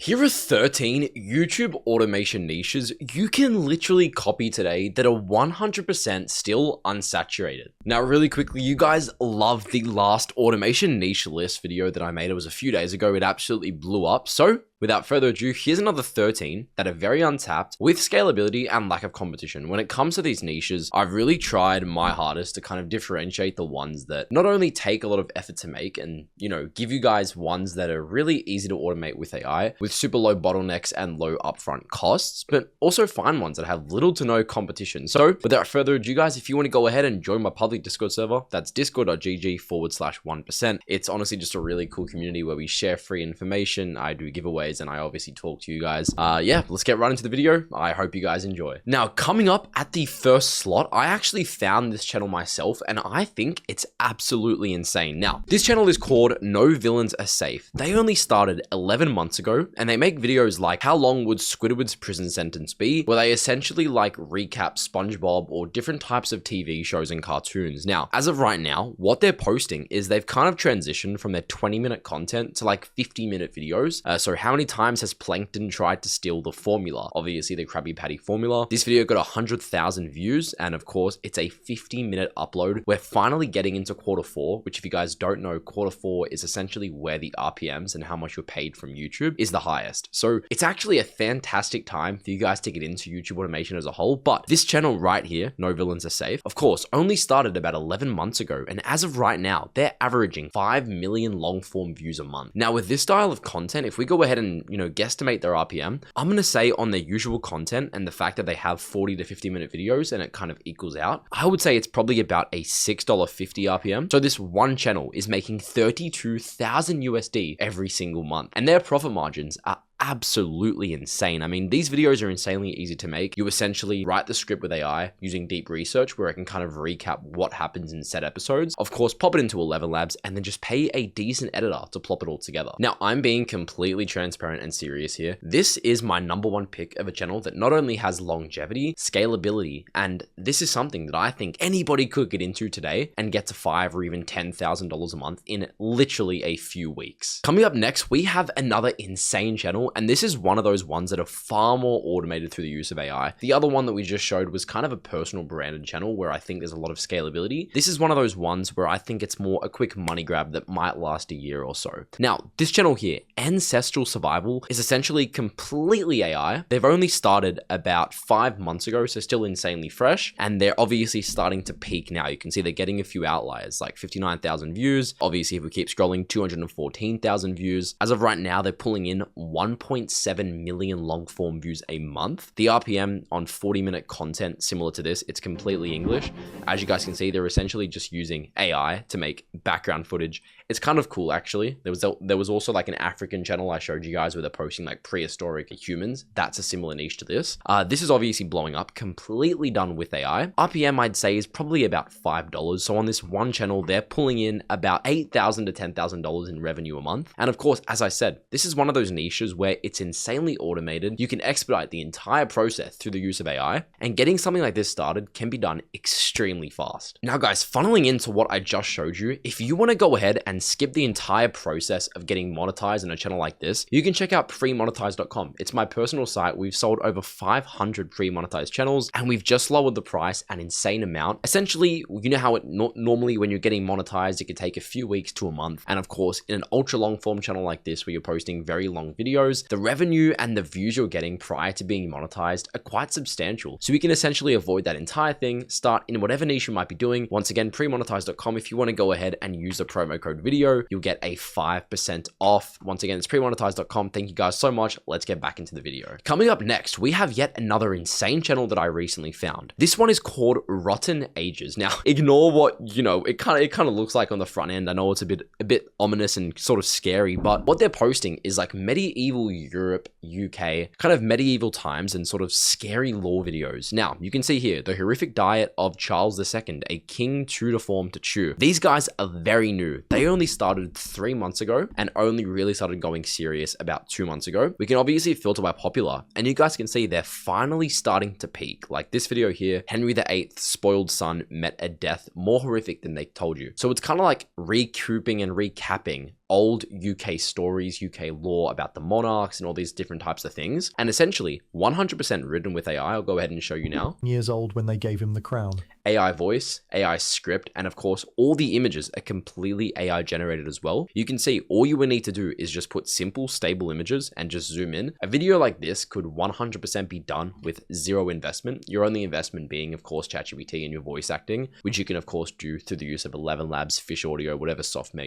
Here are 13 YouTube automation niches you can literally copy today that are 100% still unsaturated. Now, really quickly, you guys loved the last automation niche list video that I made. It was a few days ago. It absolutely blew up. So without further ado, here's another 13 that are very untapped with scalability and lack of competition. When it comes to these niches, I've really tried my hardest to kind of differentiate the ones that not only take a lot of effort to make and, give you guys ones that are really easy to automate with AI, with super low bottlenecks and low upfront costs, but also find ones that have little to no competition. So without further ado, guys, if you want to go ahead and join my public Discord server, that's discord.gg/1%. It's honestly just a really cool community where we share free information. I do giveaways and I obviously talk to you guys. Yeah, let's get right into the video. I hope you guys enjoy. Now, coming up at the first slot, I actually found this channel myself and I think it's absolutely insane. Now, this channel is called No Villains Are Safe. They only started 11 months ago and they make videos like how long would Squidward's prison sentence be, where they essentially like recap SpongeBob or different types of TV shows and cartoons. Now, as of right now, what they're posting is they've kind of transitioned from their 20-minute content to like 50-minute videos. So how many times has Plankton tried to steal the formula? Obviously the Krabby Patty formula. This video got 100,000 views and of course it's a 50-minute upload. We're finally getting into Q4, which if you guys don't know, Q4 is essentially where the RPMs and how much you're paid from YouTube is the highest. So it's actually a fantastic time for you guys to get into YouTube automation as a whole. But this channel right here, No Villains Are Safe, of course, only started about 11 months ago. And as of right now, they're averaging 5 million long form views a month. Now with this style of content, if we go ahead and, guesstimate their RPM, I'm going to say on their usual content and the fact that they have 40 to 50 minute videos and it kind of equals out, I would say it's probably about a $6.50 RPM. So this one channel is making 32,000 USD every single month and their profit margins are absolutely insane. I mean, these videos are insanely easy to make. You essentially write the script with AI using deep research where it can kind of recap what happens in said episodes. Of course, pop it into 11 Labs and then just pay a decent editor to plop it all together. Now, I'm being completely transparent and serious here. This is my #1 pick of a channel that not only has longevity, scalability, and this is something that I think anybody could get into today and get to $5,000 or even $10,000 a month in literally a few weeks. Coming up next, we have another insane channel. And this is one of those ones that are far more automated through the use of AI. The other one that we just showed was kind of a personal branded channel where I think there's a lot of scalability. This is one of those ones where I think it's more a quick money grab that might last a year or so. Now, this channel here, Ancestral Survival, is essentially completely AI. They've only started about 5 months ago, so still insanely fresh. And they're obviously starting to peak now. You can see they're getting a few outliers, like 59,000 views. Obviously, if we keep scrolling, 214,000 views. As of right now, they're pulling in 1.7 million long form views a month. The RPM on 40-minute content similar to this, it's completely English. As you guys can see, they're essentially just using AI to make background footage. It's kind of cool, actually. There was also like an African channel I showed you guys where they're posting like prehistoric humans. That's a similar niche to this. This is obviously blowing up, completely done with AI. RPM, I'd say, is probably about $5. So on this one channel, they're pulling in about $8,000 to $10,000 in revenue a month. And of course, as I said, this is one of those niches where it's insanely automated. You can expedite the entire process through the use of AI, and getting something like this started can be done extremely fast. Now guys, funneling into what I just showed you, if you want to go ahead and skip the entire process of getting monetized in a channel like this, you can check out premonetize.com. It's my personal site. We've sold over 500 pre-monetized channels and we've just lowered the price an insane amount. Essentially, you know how it normally when you're getting monetized, it could take a few weeks to a month. And of course, in an ultra long form channel like this, where you're posting very long videos, the revenue and the views you're getting prior to being monetized are quite substantial. So we can essentially avoid that entire thing, start in whatever niche you might be doing. Once again, premonetize.com. If you want to go ahead and use the promo code video, you'll get a 5% off. Once again, it's premonetize.com. Thank you guys so much. Let's get back into the video. Coming up next, we have yet another insane channel that I recently found. This one is called Rotten Ages. Now, ignore what, it kind of looks like on the front end. I know it's a bit ominous and sort of scary, but what they're posting is like medieval Europe, UK, kind of medieval times and sort of scary lore videos. Now, you can see here, the horrific diet of Charles II, a king true to form to chew. These guys are very new. They only started 3 months ago and only really started going serious about 2 months ago. We can obviously filter by popular and you guys can see they're finally starting to peak. Like this video here, Henry VIII's spoiled son met a death more horrific than they told you. So it's kind of like recouping and recapping old UK stories, UK lore about the monarchs and all these different types of things. And essentially 100% written with AI. I'll go ahead and show you now. Years old when they gave him the crown. AI voice, AI script, and of course, all the images are completely AI generated as well. You can see all you would need to do is just put simple, stable images and just zoom in. A video like this could 100% be done with zero investment. Your only investment being, of course, ChatGPT and your voice acting, which you can, of course, do through the use of 11 Labs, Fish Audio, whatever software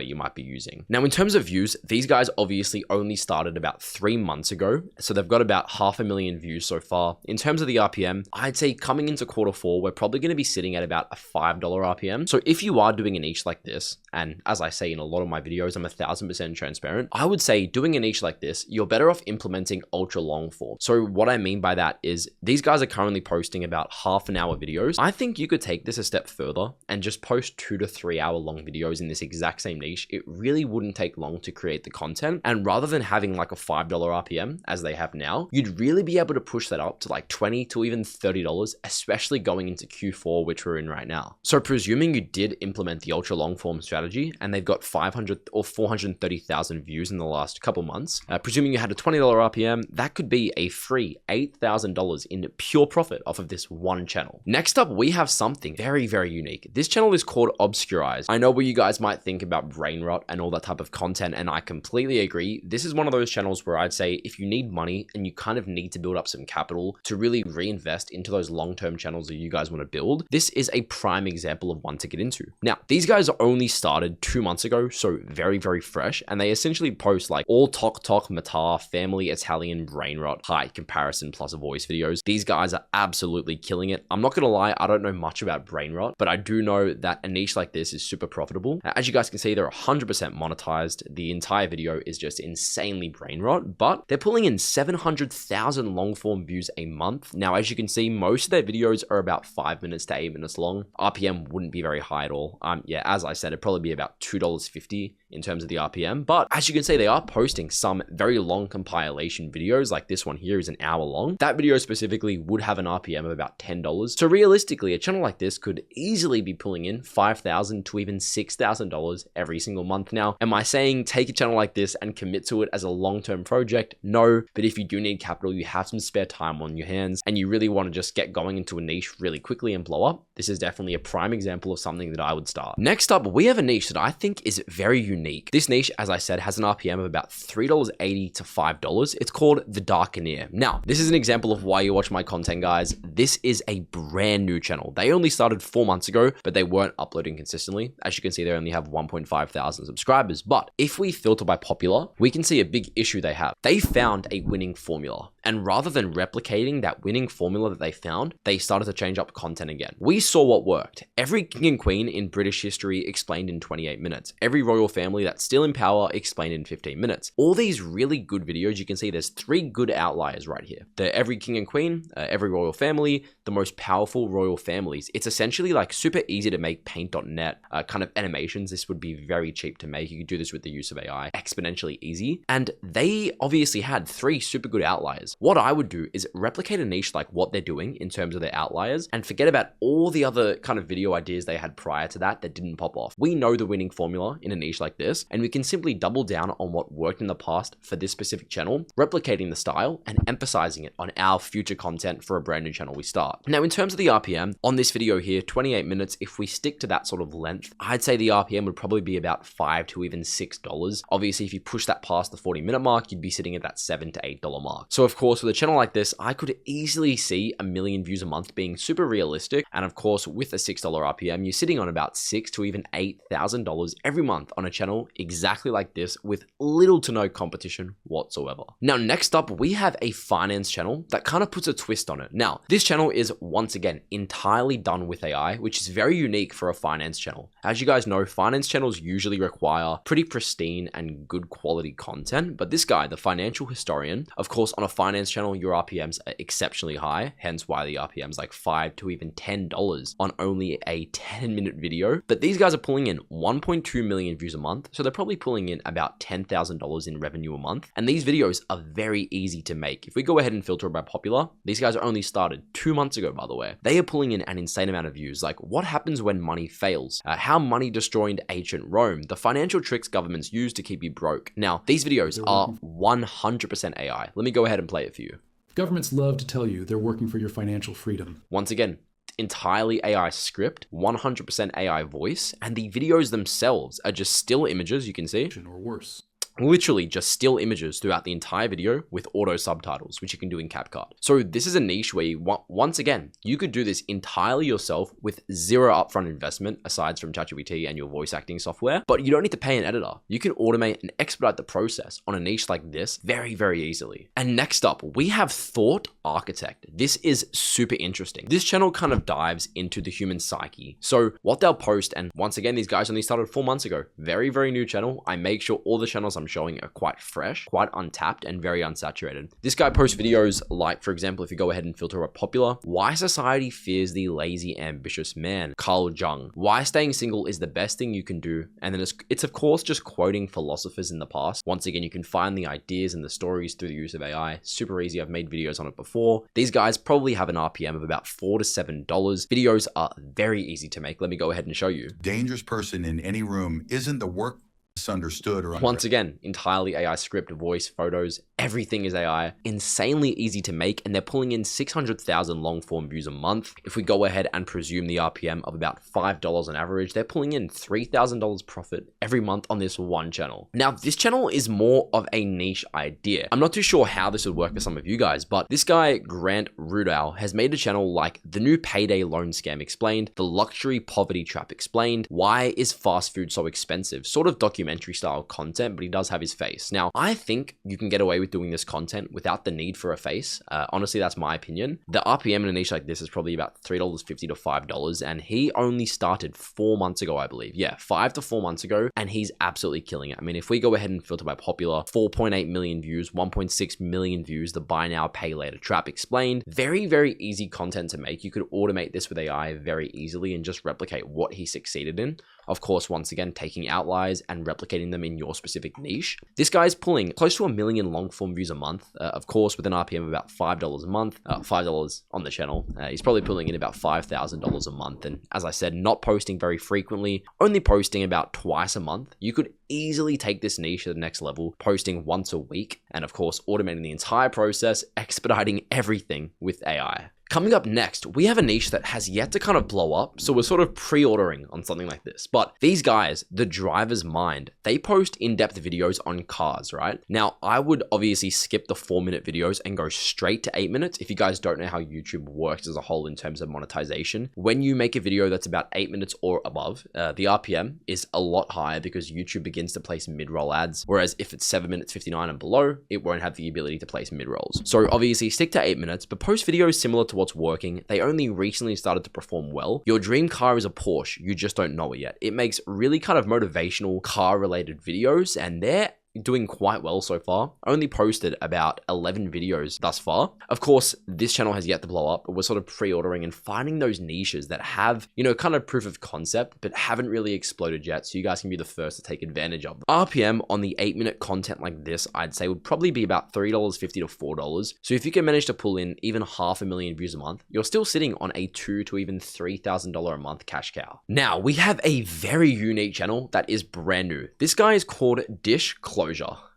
you might be using. Now, in terms of views, these guys obviously only started about 3 months ago, so they've got about 500,000 views so far. In terms of the RPM, I'd say coming into Q4, we're probably going to be sitting at about a $5 RPM. So if you are doing a niche like this, and as I say in a lot of my videos, I'm 1000% transparent, I would say doing a niche like this, you're better off implementing ultra long form. So what I mean by that is these guys are currently posting about half-an-hour videos. I think you could take this a step further and just post 2 to 3 hour long videos in this exact same niche. It really wouldn't take long to create the content. And rather than having like a $5 RPM as they have now, you'd really be able to push that up to like $20 to even $30, especially going into Q4, which we're in right now. So presuming you did implement the ultra long form strategy and they've got 500 or 430,000 views in the last couple months, presuming you had a $20 RPM, that could be a free $8,000 in pure profit off of this one channel. Next up, we have something very, very unique. This channel is called Obscurize. I know what you guys might think about brain rot and all that type of content, and I completely agree. This is one of those channels where I'd say if you need money and you kind of need to build up some capital to really reinvest into those long-term channels that you guys want to build, this is a prime example of one to get into. Now, these guys only started 2 months ago, so very, very fresh, and they essentially post like all Tok Tok, Matar, family, Italian, brain rot, height, comparison, plus voice videos. These guys are absolutely killing it. I'm not gonna lie, I don't know much about brain rot, but I do know that a niche like this is super profitable. As you guys can see, they're 100% monetized. The entire video is just insanely brain rot, but they're pulling in 700,000 long form views a month. Now, as you can see, most of their videos are about 5 minutes to 8 minutes long. RPM wouldn't be very high at all. Yeah, as I said, it'd probably be about $2.50 in terms of the RPM, but as you can see, they are posting some very long compilation videos, like this one here is an hour long. That video specifically would have an RPM of about $10. So realistically, a channel like this could easily be pulling in $5,000 to even $6,000 every single month. Now, am I saying take a channel like this and commit to it as a long-term project? No, but if you do need capital, you have some spare time on your hands, and you really want to just get going into a niche really quickly and blow up, this is definitely a prime example of something that I would start. Next up, we have a niche that I think is very unique. This niche, as I said, has an RPM of about $3.80 to $5. It's called The Darkeneer. Now, this is an example of why you watch my content, guys. This is a brand new channel. They only started 4 months ago, but they weren't uploading consistently. As you can see, they only have 1.5 thousand subscribers. But if we filter by popular, we can see a big issue they have. They found a winning formula. And rather than replicating that winning formula that they found, they started to change up content again. We saw what worked. Every king and queen in British history explained in 28 minutes. Every royal family that's still in power explained in 15 minutes. All these really good videos, you can see there's 3 good outliers right here. The every king and queen, every royal family, the most powerful royal families. It's essentially like super easy to make paint.net kind of animations. This would be very cheap to make. You could do this with the use of AI, exponentially easy. And they obviously had 3 super good outliers. What I would do is replicate a niche like what they're doing in terms of their outliers and forget about all the other kind of video ideas they had prior to that didn't pop off. We know the winning formula in a niche like this, and we can simply double down on what worked in the past for this specific channel, replicating the style and emphasizing it on our future content for a brand new channel we start. Now, in terms of the RPM on this video here, 28 minutes, if we stick to that sort of length, I'd say the RPM would probably be about $5 to even $6. Obviously, if you push that past the 40-minute mark, you'd be sitting at that $7 to $8 mark. So of course, with a channel like this, I could easily see 1 million views a month being super realistic. And of course, with a $6 RPM, you're sitting on about $6,000 to even $8,000 every month on a channel exactly like this with little to no competition whatsoever. Now, next up, we have a finance channel that kind of puts a twist on it. Now, this channel is once again entirely done with AI, which is very unique for a finance channel. As you guys know, finance channels usually require pretty pristine and good quality content, but this guy, the financial historian, of course, on a finance channel, your RPMs are exceptionally high, hence why the RPM's like $5 to even $10 on only a 10-minute video. But these guys are pulling in 1.2 million views a month, so they're probably pulling in about $10,000 in revenue a month. And these videos are very easy to make. If we go ahead and filter by popular, these guys are only started 2 months ago, by the way. They are pulling in an insane amount of views, like what happens when money fails, how money destroyed ancient Rome, the financial tricks governments use to keep you broke. Now, these videos are 100% AI. Let me go ahead and play it for you. Governments love to tell you they're working for your financial freedom. Once again, entirely AI script, 100% AI voice, and the videos themselves are just still images, you can see. Or worse. Literally just still images throughout the entire video with auto subtitles, which you can do in CapCut. So this is a niche where once again, you could do this entirely yourself with zero upfront investment aside from ChatGPT and your voice acting software, but you don't need to pay an editor. You can automate and expedite the process on a niche like this very, very easily. And next up, we have Thought Architect. This is super interesting. This channel kind of dives into the human psyche. So what they'll post, and once again, these guys only started 4 months ago. Very, very new channel. I make sure all the channels I'm showing are quite fresh, quite untapped, and very unsaturated. This guy posts videos like, for example, if you go ahead and filter a popular, why society fears the lazy, ambitious man, Carl Jung, why staying single is the best thing you can do. And then it's of course just quoting philosophers in the past. Once again, you can find the ideas and the stories through the use of AI. Super easy. I've made videos on it before. These guys probably have an RPM of about $4 to $7. Videos are very easy to make. Let me go ahead and show you. Dangerous person in any room isn't the work misunderstood or once again, entirely AI script, voice, photos, everything is AI, insanely easy to make, and they're pulling in 600,000 long form views a month. If we go ahead and presume the RPM of about $5 on average, they're pulling in $3,000 profit every month on this one channel. Now, this channel is more of a niche idea. I'm not too sure how this would work for some of you guys, but this guy, Grant Rudow, has made a channel like the new payday loan scam explained, the luxury poverty trap explained, why is fast food so expensive, sort of documentary style content, but he does have his face. Now, I think you can get away with doing this content without the need for a face. Honestly, that's my opinion. The RPM in a niche like this is probably about $3.50 to $5, and he only started 4 months ago, I believe. Yeah, 5 to 4 months ago, and he's absolutely killing it. I mean, if we go ahead and filter by popular, 4.8 million views, 1.6 million views, the buy now, pay later trap explained. Very, very easy content to make. You could automate this with AI very easily and just replicate what he succeeded in. Of course, once again, taking outliers and replicating them in your specific niche. This guy's pulling close to 1 million long form views a month, of course, with an RPM of about $5 a month, $5 on the channel. He's probably pulling in about $5,000 a month. And as I said, not posting very frequently, only posting about twice a month. You could easily take this niche to the next level, posting once a week, and of course, automating the entire process, expediting everything with AI. Coming up next, we have a niche that has yet to kind of blow up, so we're sort of pre-ordering on something like this. But these guys, the Driver's Mind, they post in-depth videos on cars, right? Now, I would obviously skip the 4-minute videos and go straight to 8 minutes. If you guys don't know how YouTube works as a whole in terms of monetization, when you make a video that's about 8 minutes or above, the RPM is a lot higher because YouTube begins to place mid-roll ads. Whereas if it's 7 minutes 59 and below, it won't have the ability to place mid-rolls. So obviously stick to 8 minutes, but post videos similar to what's working. They only recently started to perform well. Your dream car is a Porsche. You just don't know it yet. It makes really kind of motivational car related videos, and they're doing quite well so far. Only posted about 11 videos thus far. Of course, this channel has yet to blow up, but we're sort of pre-ordering and finding those niches that have, you know, kind of proof of concept, but haven't really exploded yet. So you guys can be the first to take advantage of them. RPM on the 8-minute content like this, I'd say would probably be about $3.50 to $4. So if you can manage to pull in even 500,000 views a month, you're still sitting on a $2,000 to even $3,000 a month cash cow. Now we have a very unique channel that is brand new. This guy is called Dish Closure.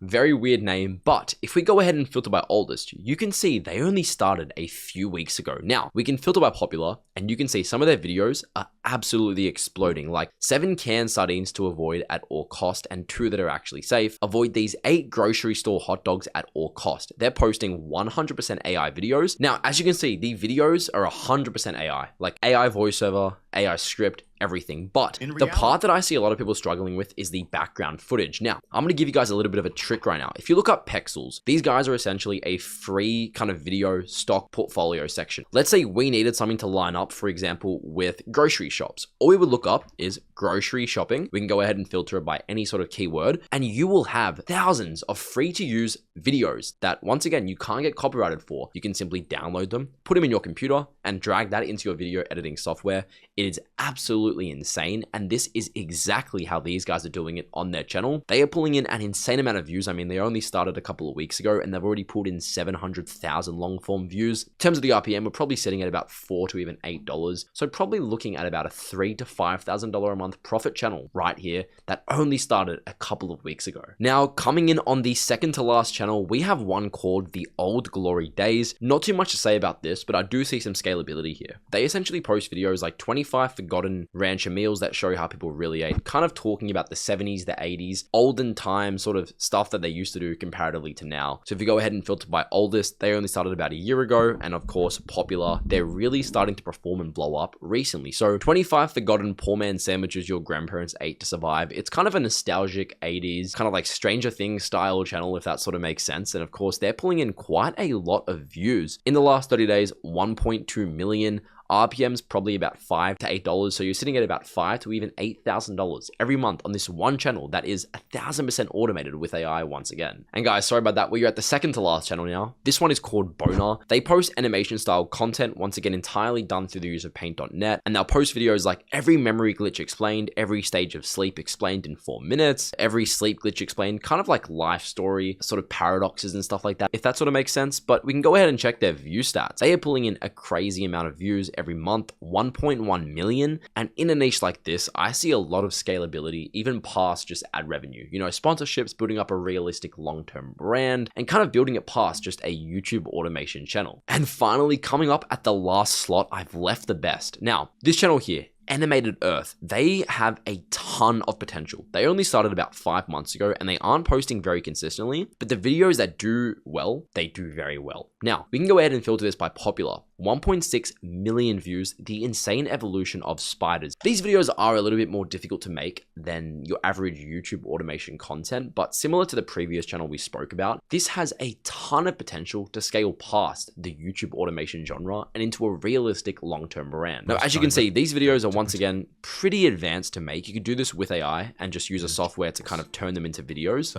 Very weird name, but if we go ahead and filter by oldest, you can see they only started a few weeks ago. Now, we can filter by popular, and you can see some of their videos are absolutely exploding, like 7 canned sardines to avoid at all cost, and 2 that are actually safe. Avoid these 8 grocery store hot dogs at all cost. They're posting 100% AI videos. Now, as you can see, the videos are 100% AI, like AI voiceover, AI script, everything. But the part that I see a lot of people struggling with is the background footage. Now, I'm going to give you guys a little bit of a trick right now. If you look up Pexels, these guys are essentially a free kind of video stock portfolio section. Let's say we needed something to line up, for example, with grocery shops. All we would look up is grocery shopping. We can go ahead and filter it by any sort of keyword, and you will have thousands of free to use videos that, once again, you can't get copyrighted for. You can simply download them, put them in your computer, and drag that into your video editing software. It is absolutely insane, and this is exactly how these guys are doing it on their channel. They are pulling in an insane amount of views views. I mean, they only started a couple of weeks ago and they've already pulled in 700,000 long form views. In terms of the RPM, we're probably sitting at about $4 to even $8. So probably looking at about a $3,000 to $5,000 a month profit channel right here that only started a couple of weeks ago. Now, coming in on the second to last channel, we have one called The Old Glory Days. Not too much to say about this, but I do see some scalability here. They essentially post videos like 25 forgotten rancher meals that show how people really ate, kind of talking about the 70s, the 80s, olden time sort of stuff that they used to do comparatively to now. So if you go ahead and filter by oldest, they only started about a year ago, and of course popular, they're really starting to perform and blow up recently. So 25 forgotten poor man sandwiches your grandparents ate to survive. It's kind of a nostalgic 80s, kind of like Stranger Things style channel, if that sort of makes sense. And of course they're pulling in quite a lot of views. In the last 30 days, 1.2 million. RPM's probably about $5 to $8, so you're sitting at about $5,000 to even $8,000 every month on this one channel that is 1,000% automated with AI once again. And guys, sorry about that, we're at the second to last channel now. This one is called Boner. They post animation style content, once again entirely done through the use of paint.net, and they'll post videos like every memory glitch explained, every stage of sleep explained in 4 minutes, every sleep glitch explained, kind of like life story, sort of paradoxes and stuff like that, if that sort of makes sense. But we can go ahead and check their view stats. They are pulling in a crazy amount of views every month, 1.1 million. And in a niche like this, I see a lot of scalability, even past just ad revenue. You know, sponsorships, building up a realistic long-term brand, and kind of building it past just a YouTube automation channel. And finally, coming up at the last slot, I've left the best. Now, this channel here, Animated Earth, they have a ton of potential. They only started about 5 months ago and they aren't posting very consistently, but the videos that do well, they do very well. Now, we can go ahead and filter this by popular. 1.6 million views, the insane evolution of spiders. These videos are a little bit more difficult to make than your average YouTube automation content, but similar to the previous channel we spoke about, this has a ton of potential to scale past the YouTube automation genre and into a realistic long-term brand. Now, as you can see, these videos are once again pretty advanced to make. You could do this with AI and just use a software to kind of turn them into videos,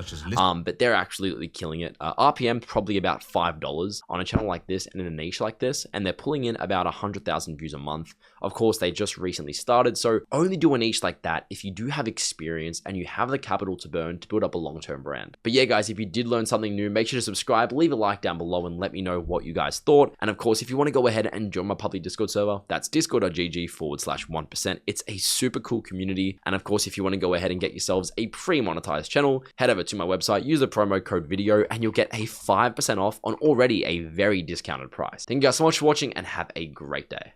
but they're absolutely killing it. RPM probably about $5 on a channel like this and in a niche like this, and they're pulling in about 100,000 views a month. Of course, they just recently started, so only do a niche like that if you do have experience and you have the capital to burn to build up a long-term brand. But yeah, guys, if you did learn something new, make sure to subscribe, leave a like down below, and let me know what you guys thought. And of course, if you want to go ahead and join my public Discord server, that's discord.gg/1%. It's a super cool community. And of course, if you want to go ahead and get yourselves a pre-monetized channel, head over to my website, use the promo code video, and you'll get a 5% off on already a very discounted price. Thank you guys so much for watching and have a great day.